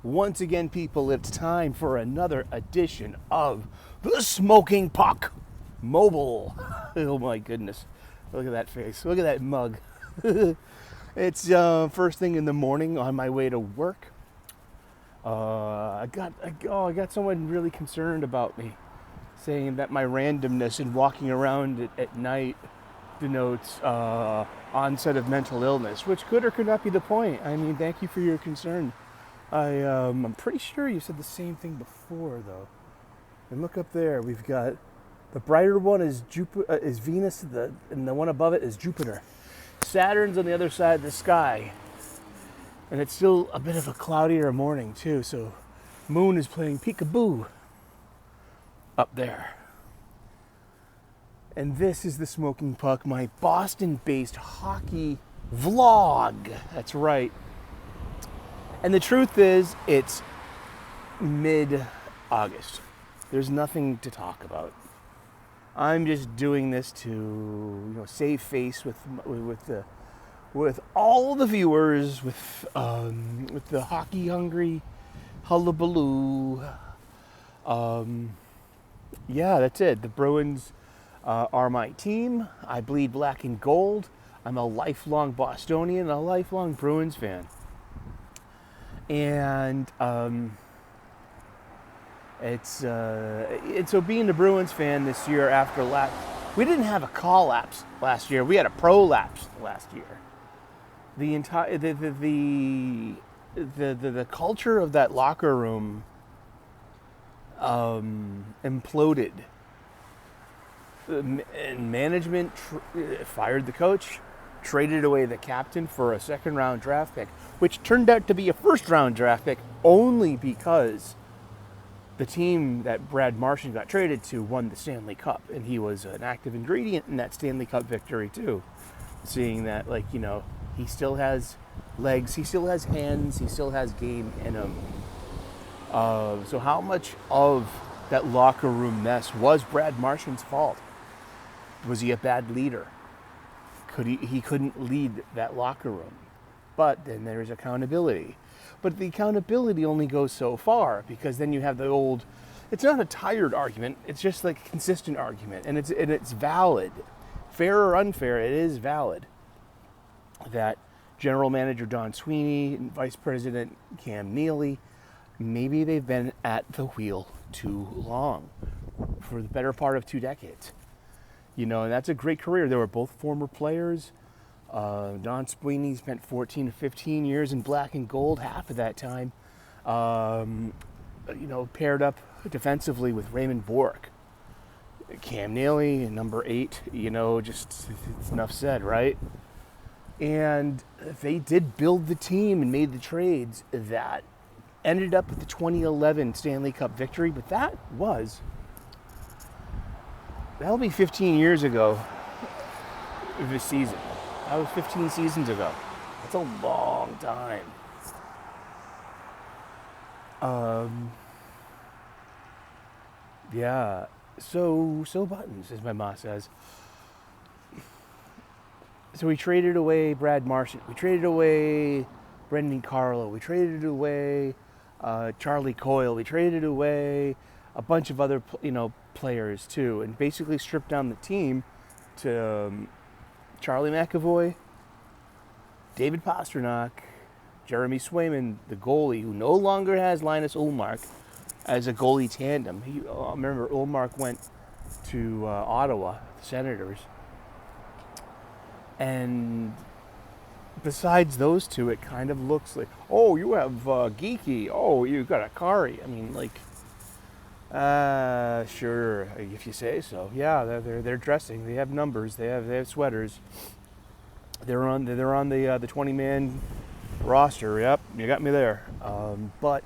Once again, people, it's time for another edition of the Smoking Puck Mobile. Oh my goodness. Look at that face. Look at that mug. It's first thing in the morning on my way to work. I got someone really concerned about me, saying that my randomness in walking around at night denotes onset of mental illness, which could or could not be the point. I mean, thank you for your concern. I'm pretty sure you said the same thing before, though. And look up there. We've got the brighter one is is Venus, and the one above it is Jupiter. Saturn's on the other side of the sky, and it's still a bit of a cloudier morning too. So, Moon is playing peekaboo up there. And this is the Smoking Puck, my Boston-based hockey vlog. That's right. And the truth is, it's mid-August. There's nothing to talk about. I'm just doing this to, save face with all the viewers, with the hockey-hungry hullabaloo. Yeah, that's it. The Bruins are my team. I bleed black and gold. I'm a lifelong Bostonian, a lifelong Bruins fan. And so being a Bruins fan this year after we didn't have a collapse last year. We had a prolapse last year. The entire the culture of that locker room imploded. And management fired the coach, traded away the captain for a second-round draft pick, which turned out to be a first-round draft pick only because the team that Brad Marchand got traded to won the Stanley Cup, and he was an active ingredient in that Stanley Cup victory too. Seeing that, he still has legs, he still has hands, he still has game in him. So how much of that locker room mess was Brad Marchand's fault? Was he a bad leader? He couldn't lead that locker room. But then there's accountability. But the accountability only goes so far, because then you have the old, it's not a tired argument, it's just like a consistent argument, and it's valid. Fair or unfair, it is valid that General Manager Don Sweeney and Vice President Cam Neely, maybe they've been at the wheel too long, for the better part of 2 decades. And that's a great career. They were both former players. Don Sweeney spent 14 to 15 years in black and gold, half of that time, paired up defensively with Raymond Bourque. Cam Neely, number 8, just it's enough said, right? And they did build the team and made the trades that ended up with the 2011 Stanley Cup victory, but that'll be 15 years ago this season. That was 15 seasons ago. That's a long time. Yeah. So buttons, as my ma says. So we traded away Brad Marchand. We traded away Brendan Carlo. We traded away Charlie Coyle. We traded away a bunch of other, players too, and basically stripped down the team to Charlie McAvoy, David Pastrnak, Jeremy Swayman, the goalie, who no longer has Linus Ullmark as a goalie tandem. Remember, Ullmark went to Ottawa, the Senators. And besides those two, it kind of looks like, oh, you have Geeky. Oh, you got Akari. I mean, sure, if you say so. Yeah, they're dressing. They have numbers. They have sweaters. They're on the 20-man roster. Yep, you got me there. But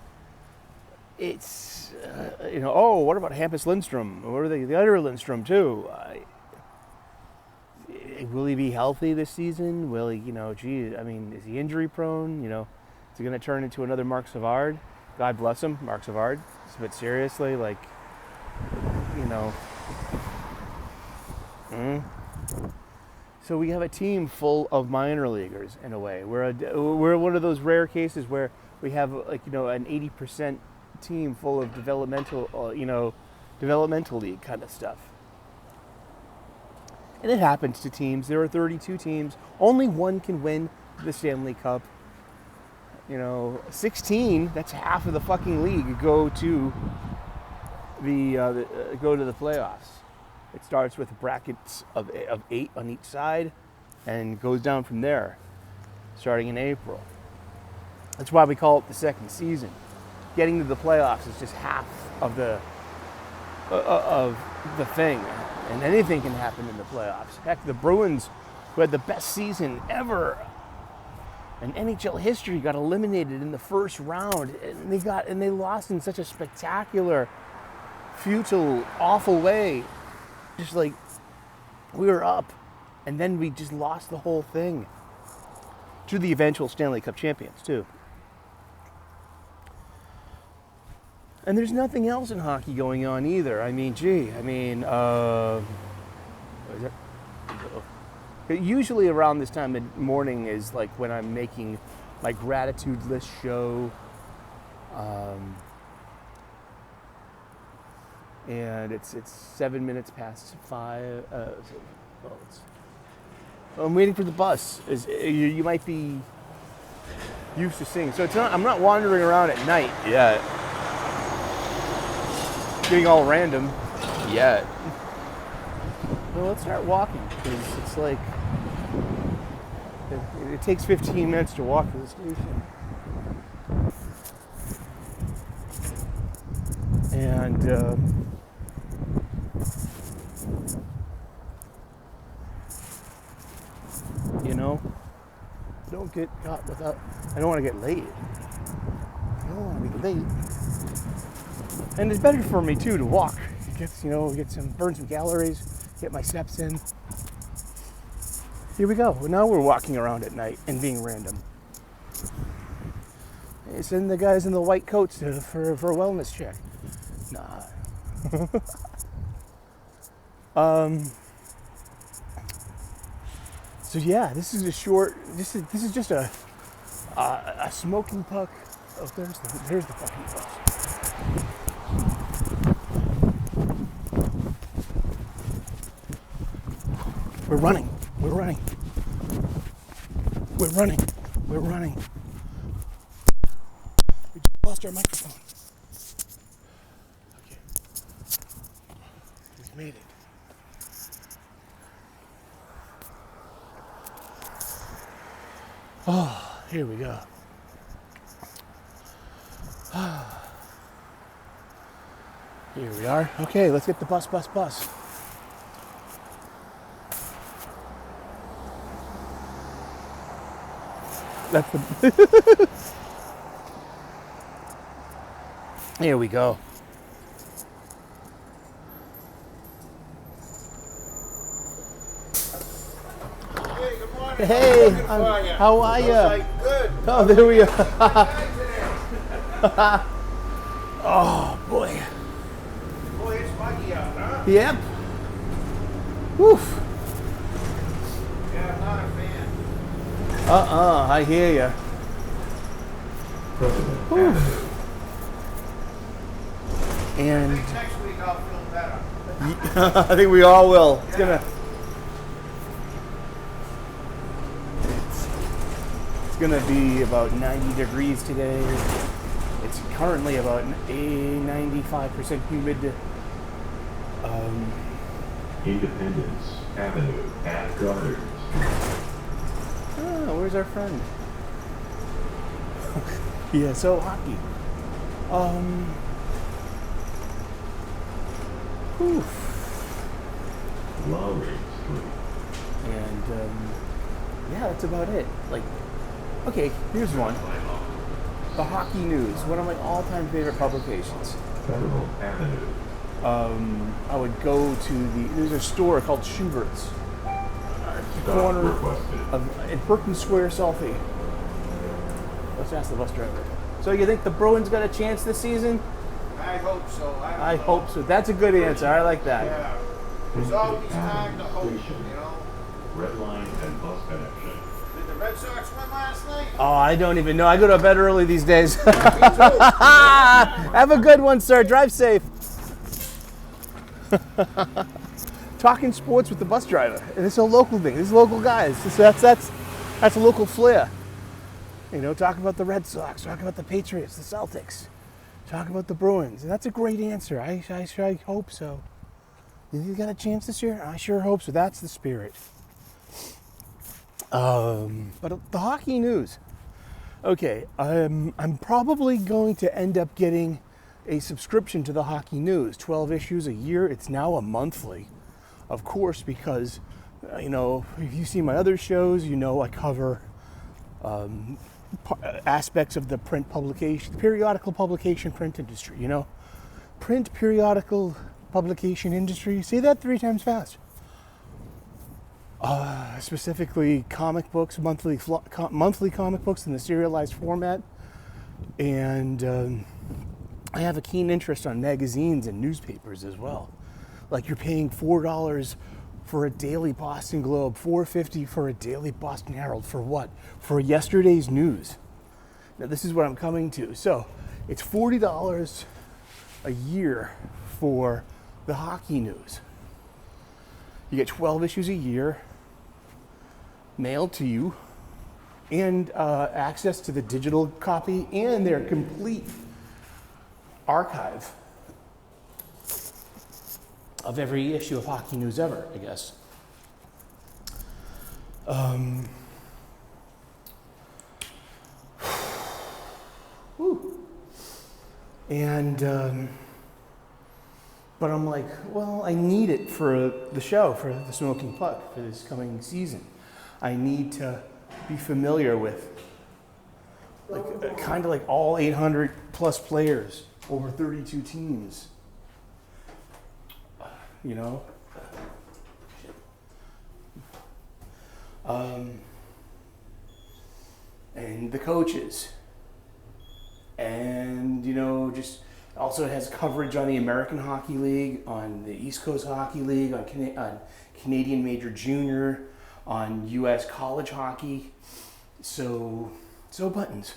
it's what about Hampus Lindstrom? What are the other Lindstrom too? Will he be healthy this season? Will he? Is he injury prone? Is he going to turn into another Mark Savard? God bless him, Mark Savard. But seriously, So we have a team full of minor leaguers in a way. We're one of those rare cases where we have like an 80% team full of developmental league kind of stuff. And it happens to teams. There are 32 teams. Only one can win the Stanley Cup. 16, that's half of the fucking league, go to the playoffs. It starts with brackets of 8 on each side and goes down from there, starting in April. That's why we call it the second season. Getting to the playoffs is just half of the thing, and anything can happen in the playoffs. Heck, the Bruins, who had the best season ever in NHL history, got eliminated in the first round, and they lost in such a spectacular, futile, awful way. Just like we were up, and then we just lost the whole thing to the eventual Stanley Cup champions too. And there's nothing else in hockey going on either. Usually around this time of morning is like when I'm making my gratitude list show. And it's 7 minutes past 5. I'm waiting for the bus. You might be used to seeing. So I'm not wandering around at night yet. Getting all random yet. Well, let's start walking, because it's like it takes 15 minutes to walk to the station. And don't get caught without. I don't want to get late. I don't want to be late. And it's better for me too to walk. Burn some calories, get my steps in. Here we go. Now we're walking around at night and being random. Hey, send the guys in the white coats for a wellness check. Nah. So yeah, this is a short. This is just a smoking puck. Oh, there's the fucking bus. We're running. We just lost our microphone. Okay. We made it. Oh, here we go. Here we are. Okay, let's get the bus. That's the. Here we go. Hey, good morning. Hey, how are you? Good. Oh, there we are. Oh boy. Boy, it's muggy out, huh? Yep. Woof. Yeah, I'm not a fan. I hear you. And Next week I'll feel better. I think we all will. It's gonna be about 90 degrees today. It's currently about a 95% humid. Independence Avenue at Goddard. Oh, where's our friend? Yeah, so hockey. Lowry Street. And yeah, that's about it. Like, okay, here's one. The Hockey News, one of my all-time favorite publications. Federal Avenue. I would go to there's a store called Schubert's. Stop Corner requested. in Perkins Square, Sully. Let's ask the bus driver. So you think the Bruins got a chance this season? I hope so. I hope so. That's a good answer. I like that. Yeah. There's always time to hope, you know. Red line and bus connection. With the Red Sox won last night. Oh, I don't even know. I go to bed early these days. Have a good one, sir. Drive safe. Talking sports with the bus driver. And it's a local thing. These local guys. That's a local flair. You know, talk about the Red Sox, talk about the Patriots, the Celtics, talk about the Bruins. And that's a great answer. I hope so. You got a chance this year? I sure hope so. That's the spirit. But the hockey news. Okay, I'm probably going to end up getting a subscription to the hockey news. 12 issues a year. It's now a monthly, of course, because, you know, if you see my other shows, you know I cover aspects of the print publication, periodical publication print industry, you know. Print periodical publication industry. Say that 3 times fast. Specifically comic books, monthly comic books in the serialized format. And I have a keen interest on magazines and newspapers as well. Like you're paying $4 for a daily Boston Globe, $4.50 for a daily Boston Herald. For what? For yesterday's news. Now this is what I'm coming to. So it's $40 a year for the hockey news. You get 12 issues a year mailed to you, and access to the digital copy and their complete archive of every issue of hockey news ever, I guess. And but I'm like, well, I need it for the show, for the Smoking Puck, for this coming season. I need to be familiar with like kind of like all 800 plus players over 32 teams. You know? And the coaches. And, you know, just also it has coverage on the American Hockey League, on the East Coast Hockey League, on Canadian Major Junior, on U.S. college hockey. So buttons.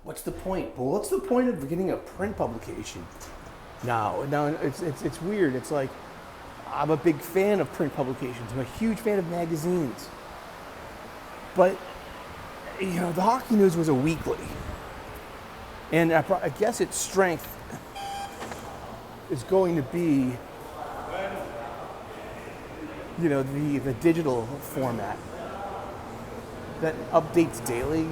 What's the point? Well, what's the point of getting a print publication? No, it's weird. It's like, I'm a big fan of print publications. I'm a huge fan of magazines. But, you know, the hockey news was a weekly. And I guess its strength is going to be, you know, the digital format that updates daily.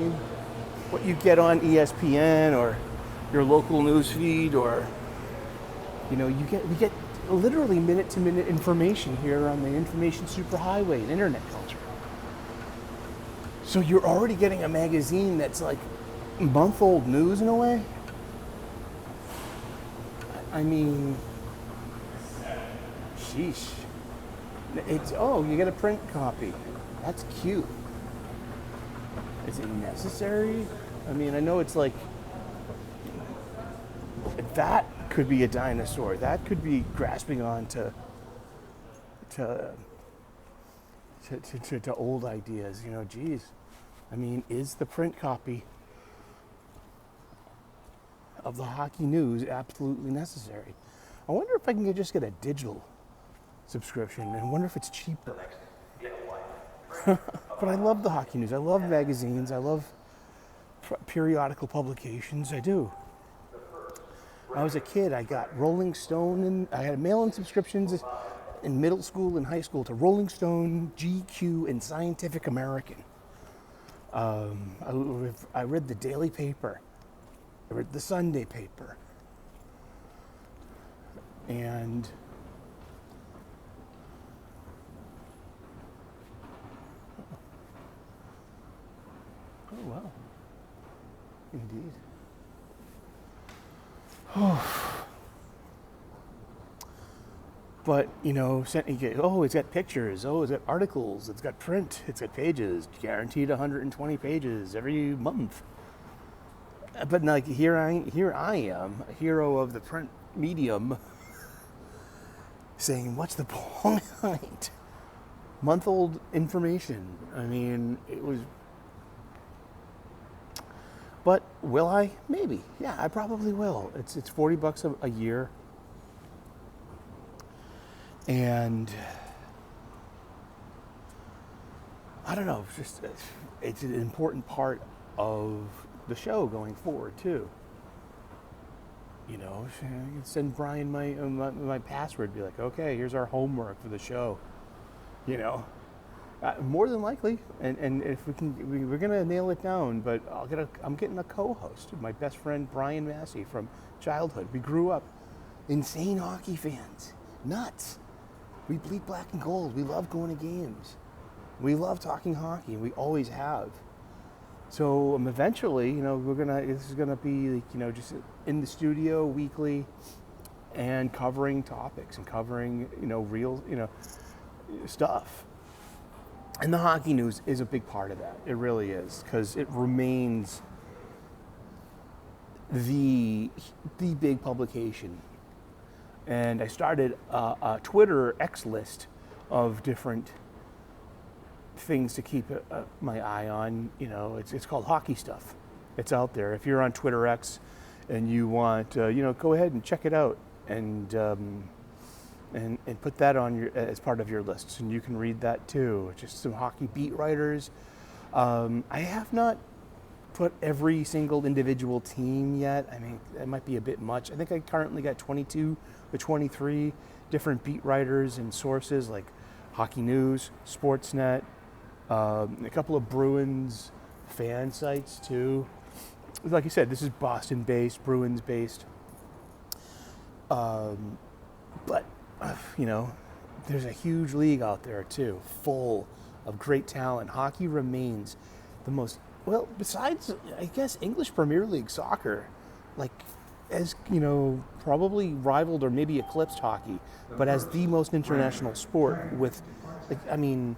What you get on ESPN or your local news feed, or, you know, we get literally minute-to-minute information here on the information superhighway and internet culture. So you're already getting a magazine that's like month-old news in a way. I mean, sheesh. It's, oh, you get a print copy. That's cute. Is it necessary? I mean, I know it's like, that could be a dinosaur. That could be grasping on to old ideas. You know, geez. I mean, is the print copy of the hockey news absolutely necessary? I wonder if I can just get a digital subscription, and I wonder if it's cheaper. But I love the hockey news. I love magazines. I love periodical publications. I do. When I was a kid, I got Rolling Stone, and I had mail-in subscriptions in middle school and high school to Rolling Stone, GQ, and Scientific American. I read the daily paper. I read the Sunday paper. And oh, wow. Indeed. But, you know, it's got pictures. Oh, it's got articles. It's got print. It's got pages. Guaranteed 120 pages every month. But like here I am, a hero of the print medium, saying, what's the point? month-old information. I mean, it was. But will I? Maybe. Yeah, I probably will. It's $40 a year, and I don't know. It's an important part of the show going forward too. You know, I can send Brian my password. Be like, okay, here's our homework for the show. You know, more than likely, and if we can, we're gonna nail it down. But I'm getting a co-host, my best friend Brian Massey from childhood. We grew up insane hockey fans, nuts. We bleed black and gold. We love going to games. We love talking hockey. We always have. So eventually, you know, this is gonna be, like, you know, just in the studio weekly, and covering topics and covering, you know, real, you know, stuff. And the hockey news is a big part of that. It really is, because it remains the big publication. And I started a Twitter X list of different things to keep my eye on. You know, it's called Hockey Stuff. It's out there. If you're on Twitter X and you want, you know, go ahead and check it out and put that on as part of your lists, and you can read that too. Just some hockey beat writers. I have not put every single individual team yet. I mean, that might be a bit much. I think I currently got 22 or 23 different beat writers and sources, like Hockey News, Sportsnet, a couple of Bruins fan sites too. Like you said, this is Boston-based, Bruins-based. But you know, there's a huge league out there too, full of great talent. Hockey remains the most, well, besides, I guess, English Premier League soccer, like, as, you know, probably rivaled or maybe eclipsed hockey, but as the most international sport with, like, I mean,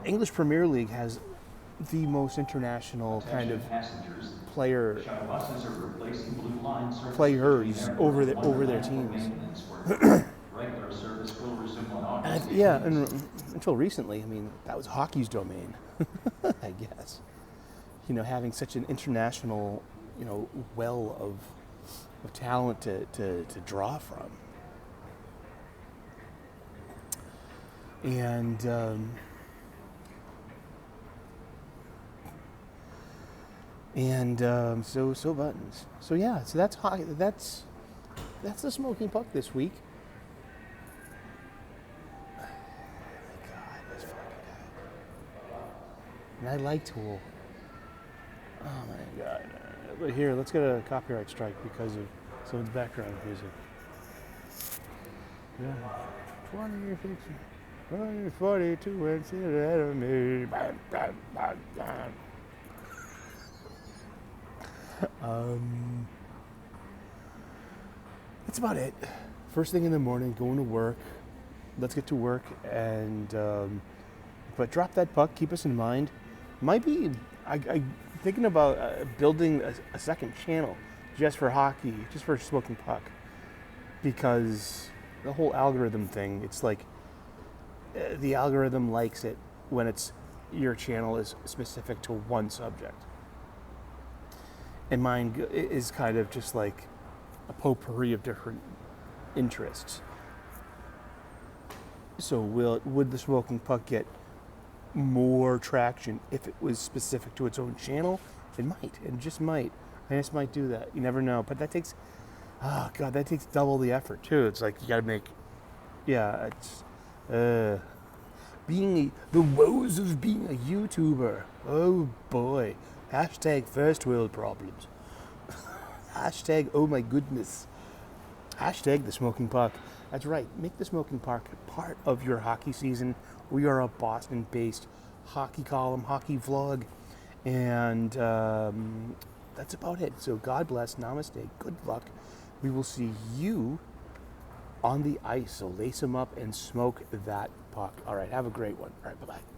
English Premier League has the most international kind of players over their teams. And until recently, I mean, that was hockey's domain, I guess. You know, having such an international, you know, well of talent to draw from. And so buttons. So yeah, so that's hockey. That's the Smoking Puck this week. God, this fucking guy. And I like Tool. Oh my God. But here, let's get a copyright strike because of someone's background music. Yeah. 20, 20, 42 and see ahead of me. That's about it. First thing in the morning, going to work. Let's get to work and but drop that puck. Keep us in mind. Might be I thinking about building a second channel just for hockey, just for Smoking Puck, because the whole algorithm thing. It's like the algorithm likes it when it's your channel is specific to one subject. And mine is kind of just like a potpourri of different interests. So would the Smoking Puck get more traction if it was specific to its own channel? It might. It just might. I just might do that. You never know. But that takes, oh God, that takes double the effort too. It's like you got to make, yeah, it's, the woes of being a YouTuber. Oh boy. Hashtag first world problems. Hashtag oh my goodness. Hashtag the Smoking Puck. That's right. Make the Smoking Puck part of your hockey season. We are a Boston-based hockey column, hockey vlog, and that's about it. So God bless. Namaste. Good luck. We will see you on the ice. So lace them up and smoke that puck. All right. Have a great one. All right. Bye-bye.